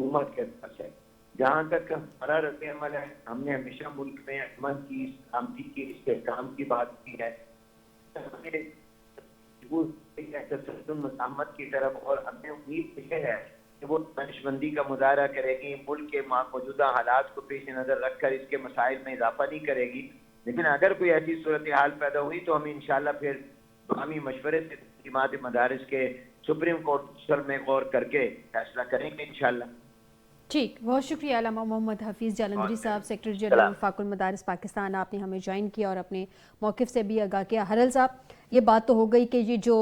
حکومت کے پاس ہے. جہاں تک ہمارا رد عمل ہے, ہم نے ہمیشہ ملک میں امن کی, سلامتی کی, استحکام کی بات کی ہے. تسلسل مزاحمت کی طرف, اور ہمیں امید یہ ہے کہ وہ دانش مندی کا مظاہرہ کرے گی, ملک کے موجودہ حالات کو پیش نظر رکھ کر اس کے مسائل میں اضافہ نہیں کرے گی. لیکن اگر کوئی ایسی صورتحال پیدا ہوئی تو ہم انشاءاللہ پھر باہمی مشورے سے تعلیمات مدارس کے سپریم کورٹ میں غور کر کے فیصلہ کریں گے انشاءاللہ. ٹھیک, بہت شکریہ علامہ محمد حفیظ جالندھری صاحب, سیکرٹری جنرل وفاق المدارس پاکستان. آپ نے ہمیں جوائن کیا اور اپنے موقف سے بھی آگاہ کیا. ہرل صاحب, یہ بات تو ہو گئی کہ یہ جو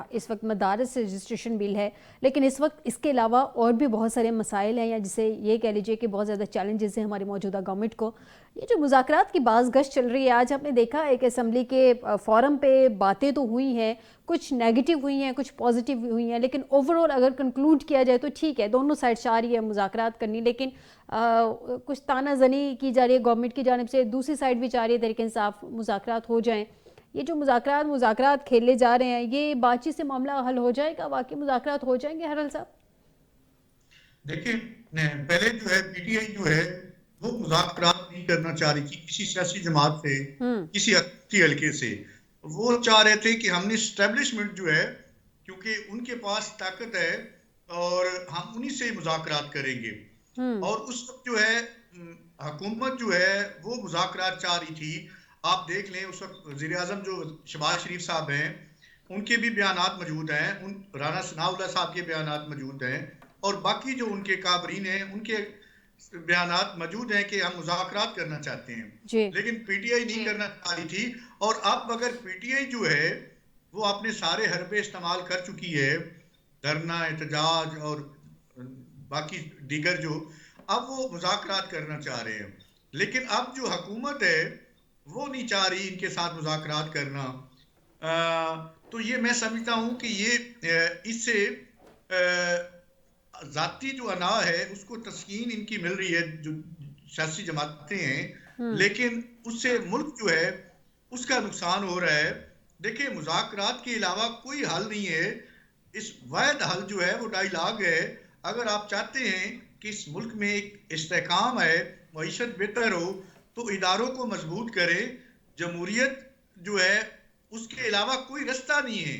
اس وقت مدارس رجسٹریشن بل ہے, لیکن اس وقت اس کے علاوہ اور بھی بہت سارے مسائل ہیں, یا جسے یہ کہہ لیجئے کہ بہت زیادہ چیلنجز ہیں ہماری موجودہ گورنمنٹ کو. یہ جو مذاکرات کی باز گشت چل رہی ہے, آج ہم نے دیکھا ایک اسمبلی کے فورم پہ باتیں تو ہوئی ہیں, کچھ نیگیٹو ہوئی ہیں, کچھ پازیٹیو ہوئی ہیں, لیکن اوور آل اگر کنکلوڈ کیا جائے تو ٹھیک ہے, دونوں سائڈ چاہ رہی ہے مذاکرات کرنی, لیکن کچھ تانہ زنی کی جا رہی ہے گورنمنٹ کی جانب سے, دوسری سائڈ بھی چاہ رہی ہے تحریک انصاف مذاکرات ہو جائیں. یہ جو مذاکرات کھیلے جا رہے ہیں, یہ بات چیت سے معاملہ حل ہو جائے گا, واقعی مذاکرات ہو جائیں گے ہرل صاحب؟ دیکھیں, پہلے جو ہے پی ٹی آئی جو ہے وہ مذاکرات نہیں کرنا چاہ رہی تھی کسی سیاسی جماعت سے, کسی حکومتی حلقے سے. وہ چاہ رہے تھے کہ ہم نے اسٹیبلشمنٹ جو ہے, کیونکہ ان کے پاس طاقت ہے اور ہم انہی سے مذاکرات کریں گے. اور اس وقت جو ہے حکومت جو ہے وہ مذاکرات چاہ رہی تھی. آپ دیکھ لیں اس وقت وزیر اعظم جو شہباز شریف صاحب ہیں, ان کے بھی بیانات موجود ہیں, رانا ثناء اللہ صاحب کے بیانات موجود ہیں, اور باقی جو ان کے کابرین ہیں ان کے بیانات موجود ہیں کہ ہم مذاکرات کرنا چاہتے ہیں. لیکن پی ٹی آئی نہیں کرنا چاہ رہی تھی. اور اب اگر پی ٹی آئی جو ہے وہ اپنے سارے حربے استعمال کر چکی ہے, دھرنا, احتجاج اور باقی دیگر, جو اب وہ مذاکرات کرنا چاہ رہے ہیں. لیکن اب جو حکومت ہے وہ نہیں چاہ رہی ان کے ساتھ مذاکرات کرنا. تو یہ میں سمجھتا ہوں کہ یہ اس سے ذاتی جو انا ہے اس کو تسکین ان کی مل رہی ہے جو سیاسی جماعتیں ہیں, لیکن اس سے ملک جو ہے اس کا نقصان ہو رہا ہے. دیکھیں, مذاکرات کے علاوہ کوئی حل نہیں ہے. اس واحد حل جو ہے وہ ڈائیلاگ ہے. اگر آپ چاہتے ہیں کہ اس ملک میں ایک استحکام ہے, معیشت بہتر ہو, تو اداروں کو مضبوط کریں. جمہوریت جو ہے اس کے علاوہ کوئی رستہ نہیں ہے.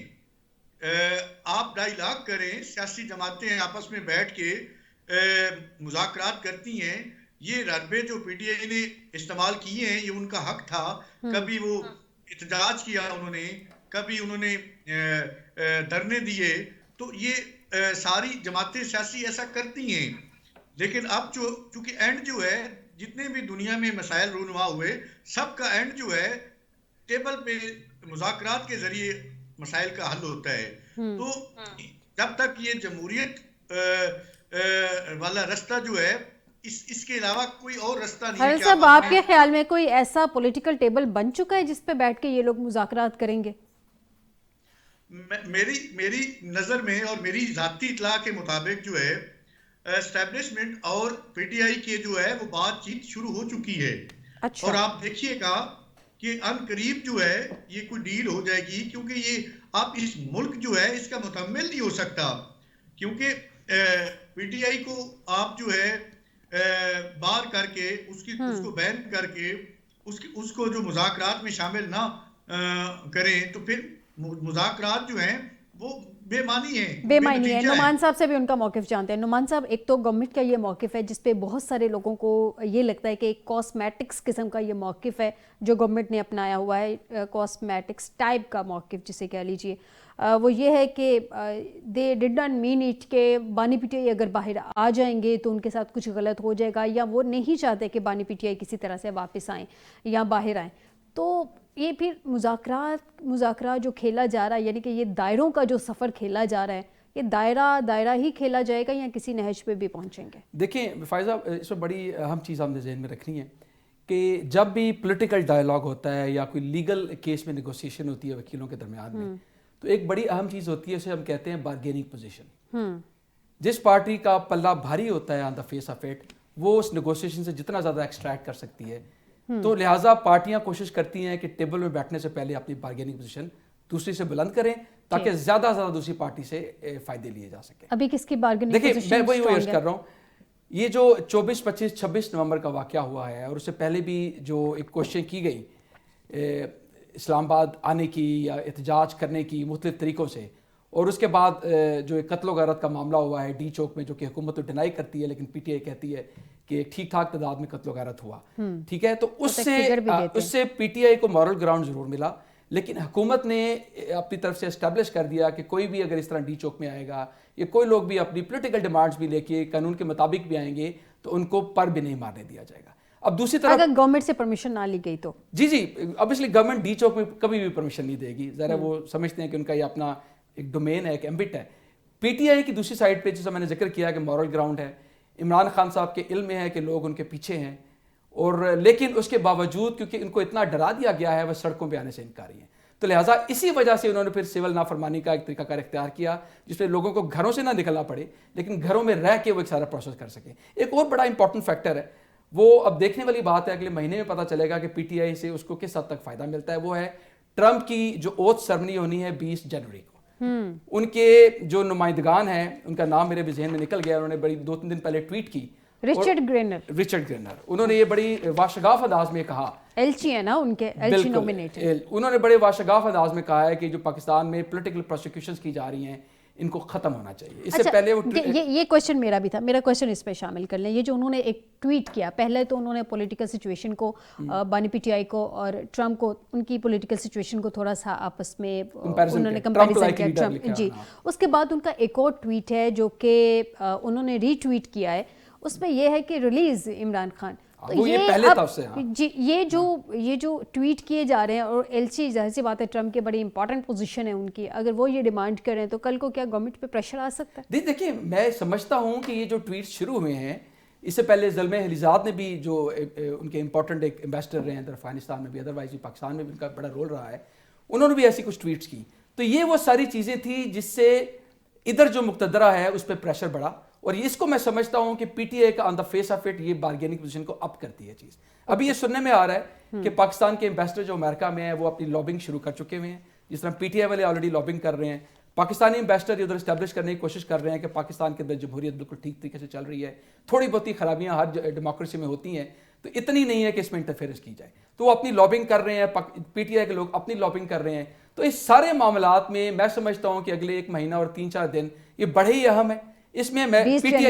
آپ ڈائیلاگ کریں, سیاسی جماعتیں آپس میں بیٹھ کے مذاکرات کرتی ہیں. یہ رتبے جو پی ٹی آئی نے استعمال کیے ہیں یہ ان کا حق تھا. کبھی وہ احتجاج کیا انہوں نے, کبھی انہوں نے دھرنے دیے, تو یہ ساری جماعتیں سیاسی ایسا کرتی ہیں. لیکن اب چونکہ اینڈ جو ہے, جتنے بھی دنیا میں مسائل رونما ہوئے, سب کا اینڈ جو ہے ٹیبل پہ مذاکرات کے ذریعے مسائل کا حل ہوتا ہے. تو جب تک یہ جمہوریت والا رستہ جو ہے, اس کے علاوہ کوئی اور رستہ نہیں ہے. ہرل صاحب, آپ کے خیال میں کوئی ایسا پولیٹیکل ٹیبل بن چکا ہے جس پہ بیٹھ کے یہ لوگ مذاکرات کریں گے؟ میری نظر میں اور میری ذاتی اطلاع کے مطابق جو ہے اسٹیبلشمنٹ اور پی ٹی آئی کے جو ہے وہ بات چیت شروع ہو چکی ہے. اور آپ دیکھیے گا کہ ان قریب جو ہے یہ کوئی ڈیل ہو جائے گی, کیونکہ یہ اب اس ملک جو ہے اس کا مکمل نہیں ہو سکتا. کیونکہ پی ٹی آئی کو آپ جو ہے باہر کر کے اس کو بین کر کے اس کو جو مذاکرات میں شامل نہ کریں, تو پھر مذاکرات جو ہیں وہ بے معنی ہے. نعمان صاحب سے بھی ان کا موقف جانتے ہیں. نعمان صاحب, ایک تو گورنمنٹ کا یہ موقف ہے جس پہ بہت سارے لوگوں کو یہ لگتا ہے کہ ایک کاسمیٹکس قسم کا یہ موقف ہے جو گورنمنٹ نے اپنایا ہوا ہے, کاسمیٹکس ٹائپ کا موقف جسے کہہ لیجئے. وہ یہ ہے کہ دے ڈڈ ناٹ مین اٹ کہ بانی پی ٹی آئی اگر باہر آ جائیں گے تو ان کے ساتھ کچھ غلط ہو جائے گا, یا وہ نہیں چاہتے کہ بانی پی ٹی آئی کسی طرح سے واپس آئیں یا باہر آئیں. تو یہ پھر مذاکرات جو کھیلا جا رہا ہے, یعنی کہ یہ دائروں کا جو سفر کھیلا جا رہا ہے, یہ دائرہ ہی کھیلا جائے گا یا کسی نہج پہ بھی پہنچیں گے؟ دیکھیں فائزہ, اس میں بڑی اہم چیز ہم نے ذہن میں رکھنی ہے کہ جب بھی پولیٹیکل ڈائیلاگ ہوتا ہے یا کوئی لیگل کیس میں نیگوسیشن ہوتی ہے وکیلوں کے درمیان میں, تو ایک بڑی اہم چیز ہوتی ہے, اسے ہم کہتے ہیں بارگیننگ پوزیشن. جس پارٹی کا پلہ بھاری ہوتا ہے آن دا فیس آف اٹ, وہ اس نیگوسیشن سے جتنا زیادہ ایکسٹریکٹ کر سکتی ہے. تو لہٰذا پارٹیاں کوشش کرتی ہیں کہ ٹیبل میں بیٹھنے سے پہلے اپنی بارگیننگ پوزیشن دوسری سے بلند کریں تاکہ زیادہ زیادہ دوسری پارٹی سے فائدے لیے جا سکیں. ابھی کس کی بارگننگ دیکھیں پوزیشن میں وہی عرض کر رہا ہوں, یہ جو 24 25 26 نومبر کا واقعہ ہوا ہے اور اس سے پہلے بھی جو ایک کوششیں کی گئی اسلام آباد آنے کی یا احتجاج کرنے کی مختلف طریقوں سے, اور اس کے بعد جو ایک قتل و غارت کا معاملہ ہوا ہے ڈی چوک میں, جو کہ حکومت تو ڈینائی کرتی ہے لیکن پی ٹی آئی کہتی ہے کہ ٹھیک ٹھاک تعداد میں قتل و غارت ہوا, ٹھیک ہے, تو اس سے پی ٹی آئی کو مورل گراؤنڈ ضرور ملا, لیکن حکومت نے اپنی طرف سے اسٹیبلش کر دیا کہ کوئی بھی اگر اس طرح ڈی چوک میں آئے گا یا کوئی لوگ بھی اپنی پولیٹیکل ڈیمانڈز بھی لے کے قانون کے مطابق بھی آئیں گے تو ان کو پر بھی نہیں مارنے دیا جائے گا. اب دوسری طرف اگر گورنمنٹ سے پرمیشن نہ لی گئی تو جی obviously گورنمنٹ ڈی چوک میں کبھی بھی پرمیشن نہیں دے گی, ذرا وہ سمجھتے ہیں کہ ان کا یہ اپنا ایک ڈومین ہے, ایک ایمبٹ ہے. پی ٹی آئی کی دوسری سائڈ پہ جیسا میں نے ذکر کیا کہ مورل گراؤنڈ ہے, عمران خان صاحب کے علم میں ہے کہ لوگ ان کے پیچھے ہیں, اور لیکن اس کے باوجود کیونکہ ان کو اتنا ڈرا دیا گیا ہے وہ سڑکوں پہ آنے سے انکاری ہیں, تو لہٰذا اسی وجہ سے انہوں نے پھر سول نافرمانی کا ایک طریقہ کار اختیار کیا جس میں لوگوں کو گھروں سے نہ نکلنا پڑے لیکن گھروں میں رہ کے وہ ایک سارا پروسیس کر سکیں. ایک اور بڑا امپورٹنٹ فیکٹر ہے, وہ اب دیکھنے والی بات ہے, اگلے مہینے میں پتہ چلے گا کہ پی ٹی آئی سے اس کو کس حد تک فائدہ ملتا ہے. وہ ہے ٹرمپ کی جو اوتھ سرمنی ہونی ہے 20 جنوری کو. ان کے جو نمائندگان ہیں, ان کا نام میرے بھی ذہن میں نکل گیا, انہوں نے بڑی 2-3 دن پہلے ٹویٹ کی, رچرڈ گرینر, انہوں نے یہ بڑی واشگاف انداز میں کہا, ایلچی ہے نا ان کے, ایلچی نومینیٹڈ, انہوں نے بڑے واشگاف انداز میں کہا ہے کہ جو پاکستان میں پولیٹیکل پروسیکیوشنز کی جا رہی ہیں ان کو ختم ہونا چاہیے. اس سے پہلے یہ کویشچن میرا بھی تھا, میرا کویشچن اس پہ شامل کر لیں. یہ جو انہوں نے ایک ٹویٹ کیا, پہلے تو انہوں نے پولیٹیکل سچویشن کو بانی پی ٹی آئی کو اور ٹرمپ کو, ان کی پولیٹیکل سچویشن کو تھوڑا سا آپس میں انہوں نے کمپیریزن کیا ٹرمپ جی. اس کے بعد ان کا ایک اور ٹویٹ ہے جو کہ انہوں نے ری ٹویٹ کیا ہے, اس میں یہ ہے کہ ریلیز عمران خان. تو یہ جو ٹویٹ کیے جا رہے ہیں, اور ایل سی ظاہر سی بات ہے ٹرمپ کے بڑی امپورٹنٹ پوزیشن ہے ان کی, اگر وہ یہ ڈیمانڈ کریں تو کل کو کیا گورنمنٹ پہ پریشر آ سکتا ہے؟ دیکھیں میں سمجھتا ہوں کہ یہ جو ٹویٹ شروع ہوئے ہیں, اس سے پہلے زلمہ حلیزاد نے بھی جو ان کے امپورٹنٹ ایک ایمبیسڈر رہے ہیں ادھر افغانستان میں بھی, ادروائز بھی پاکستان میں بھی ان کا بڑا رول رہا ہے, انہوں نے بھی ایسی کچھ ٹویٹس کی. تو یہ وہ ساری چیزیں تھیں جس سے ادھر جو مقتدرہ ہے اس پہ پریشر بڑھا, اور اس کو میں سمجھتا ہوں کہ پی ٹی آئی کا آن دا فیس آف اٹ یہ بارگیننگ پوزیشن کو اپ کرتی ہے چیز. ابھی یہ سننے میں آ رہا ہے کہ پاکستان کے ایمبیسڈر جو امریکہ میں ہیں وہ اپنی لابنگ شروع کر چکے ہوئے ہیں, جس طرح پی ٹی آئی والے آلریڈی لابنگ کر رہے ہیں. پاکستانی ایمبیسڈر ادھر اسٹیبلش کرنے کی کوشش کر رہے ہیں کہ پاکستان کے اندر جمہوریت بالکل ٹھیک طریقے سے چل رہی ہے, تھوڑی بہت ہی خرابیاں ہر ڈیموکریسی میں ہوتی ہیں, تو اتنی نہیں ہے کہ اس میں انٹرفیئرنس کی جائے, تو وہ اپنی لابنگ کر رہے ہیں, پی ٹی آئی کے لوگ اپنی لابنگ کر رہے ہیں. تو اس سارے معاملات میں میں سمجھتا ہوں کہ اگلے 1 مہینہ اور 3-4 دن یہ بڑے ہی اہم ہے. اس میں پی ٹی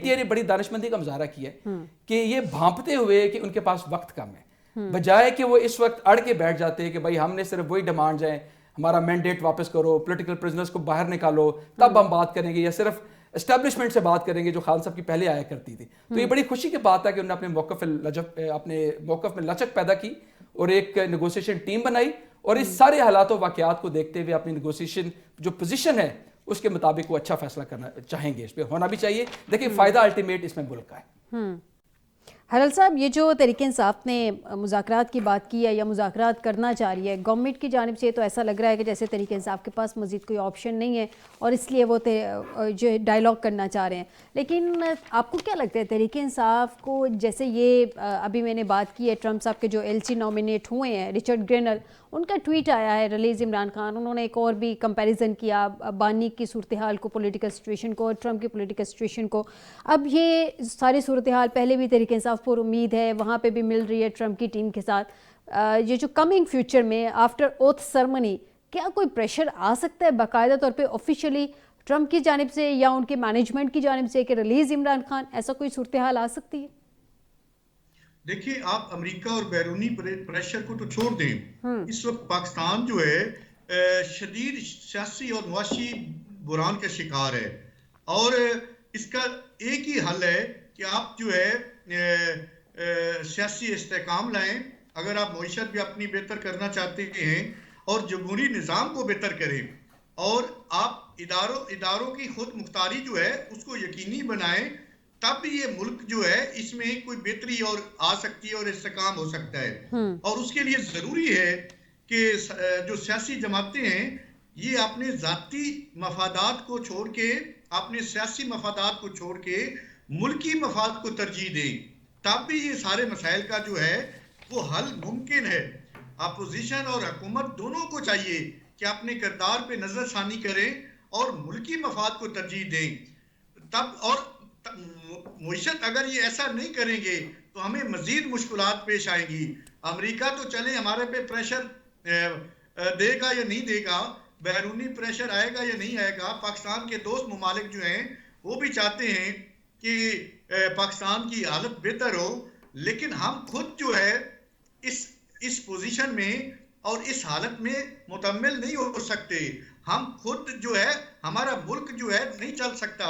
آئی نے بڑی دانشمندی کا مظاہرہ کیا ہے کہ یہ بھانپتے ہوئے کہ ان کے پاس وقت کم ہے, بجائے کہ وہ اس وقت اڑ کے بیٹھ جاتے کہ بھائی ہم نے صرف وہی ڈیمانڈ ہیں, ہمارا مینڈیٹ واپس کرو, پولیٹیکل پرزنرز کو باہر نکالو, تب ہم بات کریں گے, یا صرف اسٹیبلشمنٹ سے بات کریں گے جو خان صاحب کی پہلے آیا کرتی تھی. تو یہ بڑی خوشی کی بات ہے کہ انہوں نے اپنے موقف میں لچک پیدا کی اور ایک نیگوسیشن ٹیم بنائی, اور اس سارے حالات و واقعات کو دیکھتے ہوئے اپنی نیگوسیشن جو پوزیشن ہے اس کے مطابق وہ اچھا فیصلہ کرنا چاہیں گے, اس پہ ہونا بھی چاہیے. دیکھیں فائدہ الٹیمیٹ اس میں ملک کا ہے. حلال صاحب, یہ جو تحریک انصاف نے مذاکرات کی بات کی ہے یا مذاکرات کرنا چاہ رہی ہے گورنمنٹ کی جانب سے, تو ایسا لگ رہا ہے کہ جیسے تحریک انصاف کے پاس مزید کوئی آپشن نہیں ہے اور اس لیے وہ جو ڈائیلاگ کرنا چاہ رہے ہیں. لیکن آپ کو کیا لگتا ہے تحریک انصاف کو, جیسے یہ ابھی میں نے بات کی ہے ٹرمپ صاحب کے جو ایل سی نامینیٹ ہوئے ہیں رچرڈ گرینر, ان کا ٹویٹ آیا ہے ریلیز عمران خان, انہوں نے ایک اور بھی کمپیریزن کیا بانی کی صورتحال کو, پولیٹیکل سچویشن کو, اور ٹرمپ کی پولیٹیکل سچویشن کو. اب یہ ساری صورتحال پہلے بھی تحریک انصاف پر امید ہے, وہاں پہ بھی مل رہی ہے ٹرمپ کی ٹیم کے ساتھ, یہ جو کمنگ فیوچر میں آفٹر اوتھ سرمنی کیا کوئی پریشر آ سکتا ہے باقاعدہ طور پہ آفیشیلی ٹرمپ کی جانب سے یا ان کے مینجمنٹ کی جانب سے کہ ریلیز عمران خان, ایسا کوئی صورتحال آ سکتی ہے؟ دیکھیں آپ امریکہ اور بیرونی پریشر کو تو چھوڑ دیں, اس وقت پاکستان جو ہے شدید سیاسی اور معاشی بحران کا شکار ہے, اور اس کا ایک ہی حل ہے کہ آپ جو ہے سیاسی استحکام لائیں. اگر آپ معیشت بھی اپنی بہتر کرنا چاہتے ہیں اور جمہوری نظام کو بہتر کریں, اور آپ اداروں کی خود مختاری جو ہے اس کو یقینی بنائیں, تب یہ ملک جو ہے اس میں کوئی بہتری اور آ سکتی ہے اور استحکام ہو سکتا ہے. اور اس کے لیے ضروری ہے کہ جو سیاسی جماعتیں ہیں یہ اپنے ذاتی مفادات کو چھوڑ کے, اپنے سیاسی مفادات کو چھوڑ کے ملکی مفاد کو ترجیح دیں, تب بھی یہ سارے مسائل کا جو ہے وہ حل ممکن ہے. اپوزیشن اور حکومت دونوں کو چاہیے کہ اپنے کردار پہ نظر ثانی کریں اور ملکی مفاد کو ترجیح دیں. تب اور معیشت اگر یہ ایسا نہیں کریں گے تو ہمیں مزید مشکلات پیش آئیں گی. امریکہ تو چلیں ہمارے پہ پریشر دے گا یا نہیں دے گا, بیرونی پریشر آئے گا یا نہیں آئے گا. پاکستان کے دوست ممالک جو ہیں وہ بھی چاہتے ہیں کہ پاکستان کی حالت بہتر ہو, لیکن ہم خود جو ہے اس پوزیشن میں اور اس حالت میں مکمل نہیں ہو سکتے. ہم خود جو ہے ہمارا ملک جو ہے نہیں چل سکتا,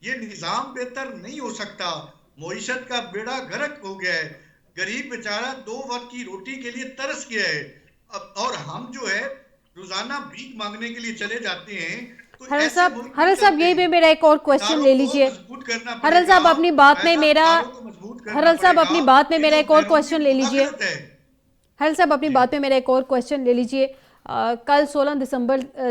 یہ نظام بہتر نہیں ہو سکتا. معیشت کا بیڑا غرق ہو گیا ہے, غریب بیچارہ 2 وقت کی روٹی کے لیے ترس گیا ہے, اور ہم جو ہے روزانہ بھیک مانگنے کے لیے چلے جاتے ہیں. حرل صاحب یہی پہ میرا ایک اور کوشچن لے لیجئے. حرل صاحب اپنی بات میں میرا ایک اور کوشچن لے لیجئے. حرل صاحب اپنی بات میں میرا ایک اور کوشچن لے لیجئے. کل 16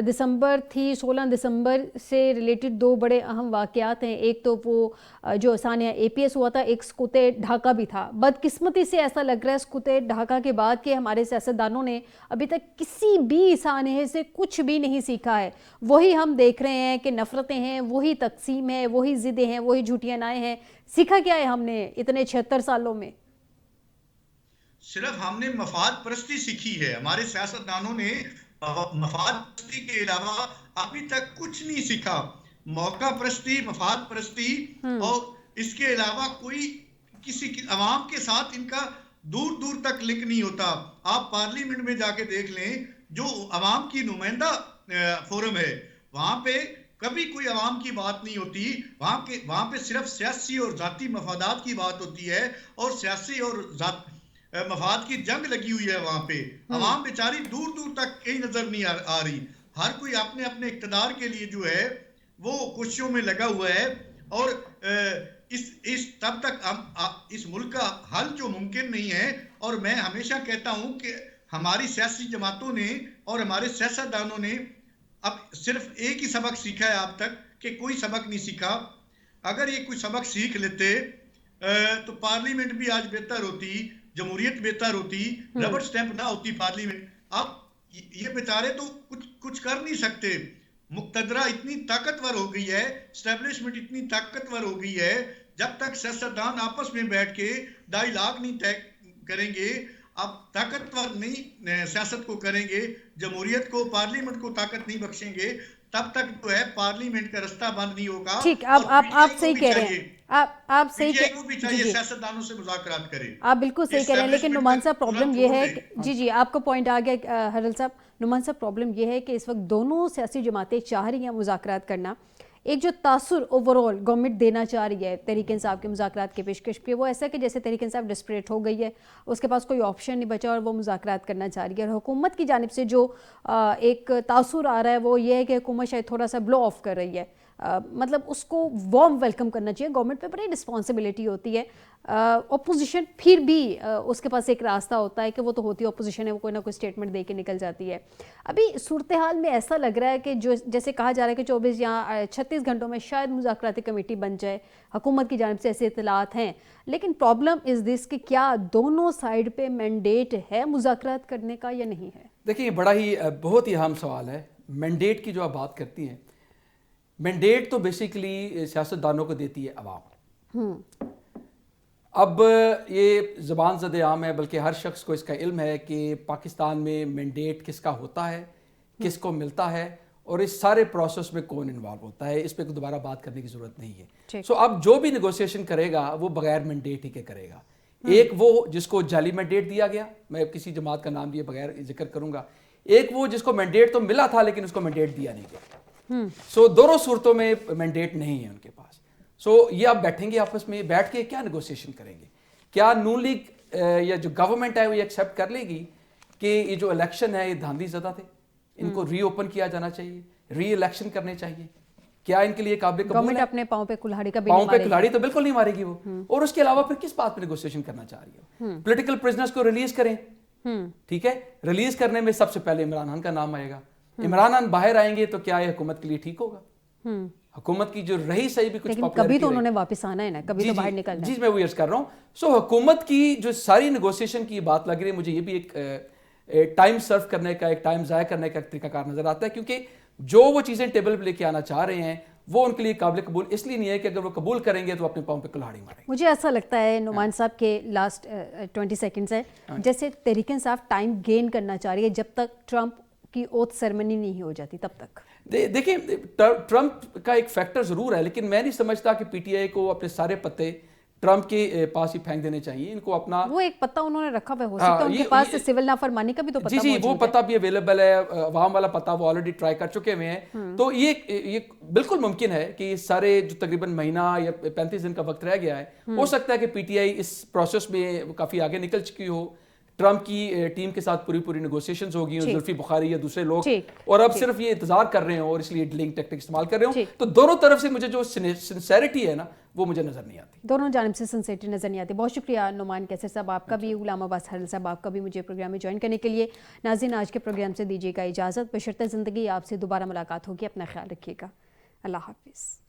دسمبر تھی. 16 دسمبر سے ریلیٹڈ 2 بڑے اہم واقعات ہیں. ایک تو وہ جو سانحہ APS ہوا تھا, ایک سقوط ڈھاکہ بھی تھا. بدقسمتی سے ایسا لگ رہا ہے سقوط ڈھاکہ کے بعد کہ ہمارے سیاستدانوں نے ابھی تک کسی بھی سانحے سے کچھ بھی نہیں سیکھا ہے. وہی ہم دیکھ رہے ہیں کہ نفرتیں ہیں, وہی تقسیم ہے, وہی ضدیں ہیں, وہی جھوٹیاں نائیں ہیں. سیکھا کیا ہے ہم نے اتنے 76 سالوں میں؟ صرف ہم نے مفاد پرستی سیکھی ہے. ہمارے سیاستدانوں نے مفاد پرستی کے علاوہ ابھی تک کچھ نہیں سیکھا. موقع پرستی, مفاد پرستی, اور اس کے علاوہ کوئی کسی عوام کے ساتھ ان کا دور دور تک لنک نہیں ہوتا. آپ پارلیمنٹ میں جا کے دیکھ لیں, جو عوام کی نمائندہ فورم ہے, وہاں پہ کبھی کوئی عوام کی بات نہیں ہوتی. وہاں پہ صرف سیاسی اور ذاتی مفادات کی بات ہوتی ہے, اور سیاسی اور مفاد کی جنگ لگی ہوئی ہے وہاں پہ. عوام بیچاری دور دور تک کہیں نظر نہیں آ رہی. ہر کوئی اپنے اپنے اقتدار کے لیے جو ہے وہ کوششوں میں لگا ہوا ہے, اور تب تک اس ملک کا حل جو ممکن نہیں ہے. اور میں ہمیشہ کہتا ہوں کہ ہماری سیاسی جماعتوں نے اور ہمارے سیاستدانوں نے اب صرف ایک ہی سبق سیکھا ہے اب تک, کہ کوئی سبق نہیں سیکھا. اگر یہ کوئی سبق سیکھ لیتے تو پارلیمنٹ بھی آج بہتر ہوتی, جمہوریت بہتر ہوتی, ربڑ سٹیمپ نہ ہوتی پارلیمنٹ. اب یہ بیچارے تو کچھ کر نہیں سکتے. مقتدرہ اتنی طاقتور ہو گئی ہے, اسٹیبلشمنٹ اتنی طاقتور ہو گئی ہے, جب تک سیاستدان آپس میں بیٹھ کے ڈائیلاگ نہیں طے کریں گے, اب طاقتور نہیں سیاست کو کریں گے, جمہوریت کو, پارلیمنٹ کو طاقت نہیں بخشیں گے, تب تک جو ہے پارلیمنٹ کا رستہ بند نہیں ہوگا. ٹھیک, آپ صحیح کہہ رہے ہیں. آپ صحیح سیاستدانوں سے مذاکرات کریں. آپ بالکل صحیح کہہ رہے ہیں, لیکن نعمان صاحب پرابلم یہ ہے, جی آپ کو پوائنٹ آ گیا حرل صاحب. نعمان صاحب پرابلم یہ ہے کہ اس وقت دونوں سیاسی جماعتیں چاہ رہی ہیں مذاکرات کرنا. ایک جو تاثر اوورال گورنمنٹ دینا چاہ رہی ہے تحریک انصاف کے مذاکرات کے پیشکش پہ, وہ ایسا کہ جیسے تحریک انصاف ڈسپریٹ ہو گئی ہے, اس کے پاس کوئی آپشن نہیں بچا اور وہ مذاکرات کرنا چاہ رہی ہے. اور حکومت کی جانب سے جو ایک تاثر آ رہا ہے وہ یہ ہے کہ حکومت شاید تھوڑا سا بلو آف کر رہی ہے. مطلب اس کو وارم ویلکم کرنا چاہیے. گورنمنٹ پہ بڑی رسپانسبلٹی ہوتی ہے. اپوزیشن پھر بھی اس کے پاس ایک راستہ ہوتا ہے کہ وہ تو ہوتی ہے اپوزیشن ہے, وہ کوئی نہ کوئی اسٹیٹمنٹ دے کے نکل جاتی ہے. ابھی صورتحال میں ایسا لگ رہا ہے کہ جو جیسے کہا جا رہا ہے کہ 24 یا 36 گھنٹوں میں شاید مذاکراتی کمیٹی بن جائے, حکومت کی جانب سے ایسے اطلاعات ہیں. لیکن پرابلم از دس کہ کیا دونوں سائیڈ پہ مینڈیٹ ہے مذاکرات کرنے کا یا نہیں ہے؟ دیکھیں, یہ بڑا ہی بہت ہی اہم سوال ہے. مینڈیٹ کی جو آپ بات کرتی ہیں, مینڈیٹ تو بیسیکلی سیاستدانوں کو دیتی ہے عوام. اب یہ زبان زد عام ہے, بلکہ ہر شخص کو اس کا علم ہے کہ پاکستان میں مینڈیٹ کس کا ہوتا ہے, کس کو ملتا ہے, اور اس سارے پروسیس میں کون انوالو ہوتا ہے. اس پہ دوبارہ بات کرنے کی ضرورت نہیں ہے. سو اب جو بھی نیگوسیشن کرے گا وہ بغیر مینڈیٹ ہی کے کرے گا. ایک وہ جس کو جعلی مینڈیٹ دیا گیا, میں کسی جماعت کا نام لیے بغیر ذکر کروں گا. ایک وہ جس کو مینڈیٹ تو ملا تھا لیکن اس کو مینڈیٹ دیا نہیں گیا. سو دونوں صورتوں میں مینڈیٹ نہیں ہے ان کے پاس. سو یہ آپ بیٹھیں گے آپس میں, بیٹھ کے کیا نیگوسیشن کریں گے؟ کیا نون لیگ یا جو گورنمنٹ ہے وہ یہ ایکسیپٹ کر لے گی کہ یہ جو الیکشن ہے یہ دھاندلی زدہ تھے, ان کو ری اوپن کیا جانا چاہیے, ری الیکشن کرنے چاہیے؟ کیا ان کے لیے قابل قبول ہے؟ گورنمنٹ اپنے پاؤں پہ کلہاڑی کا بھی نہیں مارے گی. پاؤں پہ کلہاڑی تو بالکل نہیں مارے گی وہ. اور اس کے علاوہ پھر کس بات پہ نیگوسیشن کرنا چاہ رہی ہے؟ پولیٹیکل پرزنرز کو ریلیز کریں, ٹھیک ہے, ریلیز کرنے میں سب سے پہلے عمران خان کا نام آئے گا. عمران خان باہر آئیں گے تو کیا یہ حکومت کے لیے ٹھیک ہوگا؟ حکومت کی جو رہی صحیح بھی کچھ کبھی تو انہوں نے واپس آنا ہے نا, کبھی تو باہر نکلنا ہے. جی میں وہ عرض کر رہا ہوں. سو حکومت کی جو ساری نیگوسیشن کی بات لگ رہی ہے, مجھے یہ بھی ایک ٹائم سرو کرنے کا، ایک ٹائم ضائع کرنے کا ایک طریقہ کار نظر آتا ہے، کیونکہ جو وہ چیزیں ٹیبل پہ لے کے آنا چاہ رہے ہیں وہ ان کے لیے قابل قبول اس لیے نہیں ہے کہ اگر وہ قبول کریں گے تو اپنے پاؤں پہ کلہاڑی ماریں گے. مجھے ایسا لگتا ہے نعمان صاحب کے لاسٹ 20 سیکنڈز ہے، جیسے تحریک انصاف ٹائم گین کرنا چاہ رہی ہے جب تک ٹرمپ کی اوتھ سیرمنی نہیں ہو جاتی تب تک. دیکھیں ٹرمپ کا ایک فیکٹر ضرور ہے، لیکن میں نہیں سمجھتا کہ پی ٹی آئی کو اپنے سارے پتے ٹرمپ کے پاس ہی پھینک دینے چاہیے. ان کو اپنا وہ ایک پتہ انہوں نے رکھا ہوا ہے، ہو سکتا ہے ان کے پاس سول نافرمانی کا بھی تو پتہ جی وہ پتہ بھی اویلیبل ہے، عوام والا پتہ وہ آلریڈی ٹرائی کر چکے ہوئے ہیں. تو یہ بالکل ممکن ہے کہ سارے جو تقریباً مہینہ یا 35 دن کا وقت رہ گیا ہے، ہو سکتا ہے کہ P T I us process میں کافی آگے نکل چکی ہو، ٹرمپ کی ٹیم کے ساتھ پوری نیگوسیشنز ہوگی، زلفی بخاری یا دوسرے لوگ، اور اب صرف یہ انتظار کر رہے ہوں اور اس لیے ڈیلنگ ٹیکٹک استعمال کر رہے ہوں. تو دونوں طرف سے مجھے جو سنسیریٹی ہے نا وہ مجھے نظر نہیں آتی، دونوں جانب سے سنسیریٹی نظر نہیں آتی. بہت شکریہ نعمان کیسر صاحب آپ کا بھی، غلام عباس حلل صاحب آپ کا بھی مجھے پروگرام میں جوائن کرنے کے لیے. ناظرین آج کے پروگرام سے دیجیے گا اجازت، بشرطِ زندگی آپ سے دوبارہ ملاقات ہوگی. اپنا خیال رکھیے گا. اللہ حافظ.